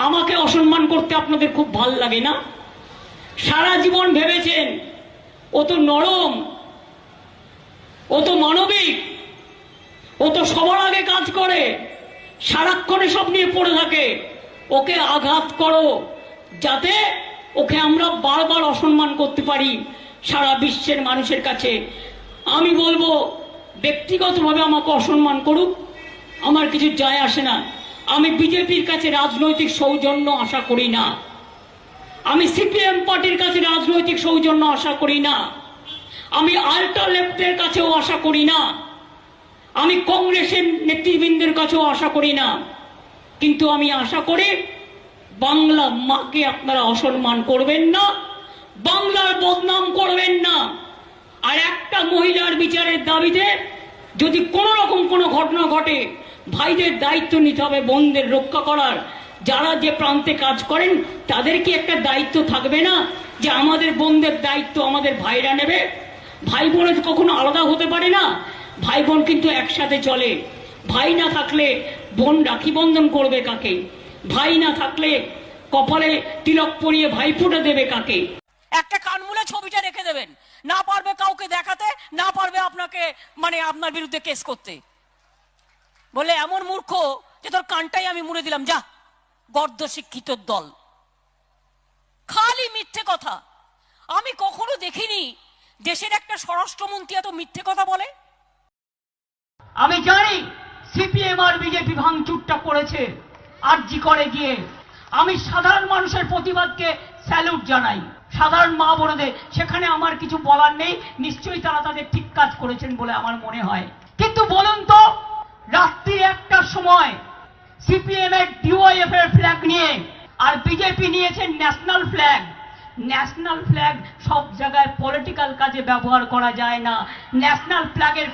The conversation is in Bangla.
আমাকে অসম্মান করতে আপনাদের খুব ভাল লাগে না? সারা জীবন ভেবেছেন ও তো নরম, ও তো মানবিক, ও তো সবার আগে কাজ করে, সারাক্ষণে সব নিয়ে পড়ে থাকে। ওকে আঘাত করো যাতে ওকে আমরা বারবার অসম্মান করতে পারি সারা বিশ্বের মানুষের কাছে। আমি বলবো ব্যক্তিগতভাবে আমাকে অসম্মান করুক, আমার কিছু যায় আসে না। আমি বিজেপির কাছে রাজনৈতিক সৌজন্য আশা করি না, আমি সিপিএম পার্টির কাছে রাজনৈতিক সৌজন্য আশা করি না, আমি আল্ট্রা লেফটের কাছেও আশা করি না, আমি কংগ্রেসের নেতৃবৃন্দের কাছেও আশা করি না। কিন্তু আমি আশা করি বাংলা মাকে আপনারা অসম্মান করবেন না, বাংলার বদনাম করবেন না। আর একটা মহিলার বিচারের দাবিতে যদি কোনো রকম কোনো ঘটনা ঘটে, ভাইদের দায়িত্ব নিতে হবে বোনদের রক্ষা করার। যারা যে প্রান্তে কাজ করেন তাদের কি একটা দায়িত্ব থাকবে না যে আমাদের বোনদের দায়িত্ব আমাদের ভাইরা নেবে? ভাই বোনের কখনো আলাদা হতে পারে না, ভাই বোন কিন্তু একসাথে চলে। ভাই না থাকলে বোন রাখি বন্ধন করবে কাকে? ভাই না থাকলে কপালে তিলক পরিয়ে ভাই ফুটে দেবে কাকে? একটা কানমূলে ছবিটা রেখে দেবেন, না পারবে কাউকে দেখাতে, না পারবে আপনাকে আপনার বিরুদ্ধে কেস করতে। বলে এমন মূর্খ যে তোর কানটাই আমি মুড়ে দিলাম, যা গর্দ শিক্ষিত দল। খালি মিথ্যে কথা। আমি কখনো দেখিনি দেশের একটা স্বরাষ্ট্রমন্ত্রী এত মিথ্যে কথা বলে। আমি জানি সিপিএম আর বিজেপি ভাঙচুরটা করেছে আরজি করে গিয়ে। আমি সাধারণ মানুষের প্রতিবাদকে স্যালুট জানাই, সাধারণ মা বোনদের, সেখানে আমার কিছু বলার নেই। নিশ্চয়ই তারা তাদের ঠিক কাজ করেছেন বলে আমার মনে হয়। কিন্তু বলুন তো, রাত্রি 1টার সময় সিপিএম এর ডিওয়াইএফ এর ফ্ল্যাগ নিয়ে আর বিজেপি নিয়েছে ন্যাশনাল ফ্ল্যাগ। ন্যাশনাল ফ্ল্যাগ সব জায়গায় পলিটিক্যাল কাজে ব্যবহার করা যায় না। ন্যাশনাল ফ্ল্যাগের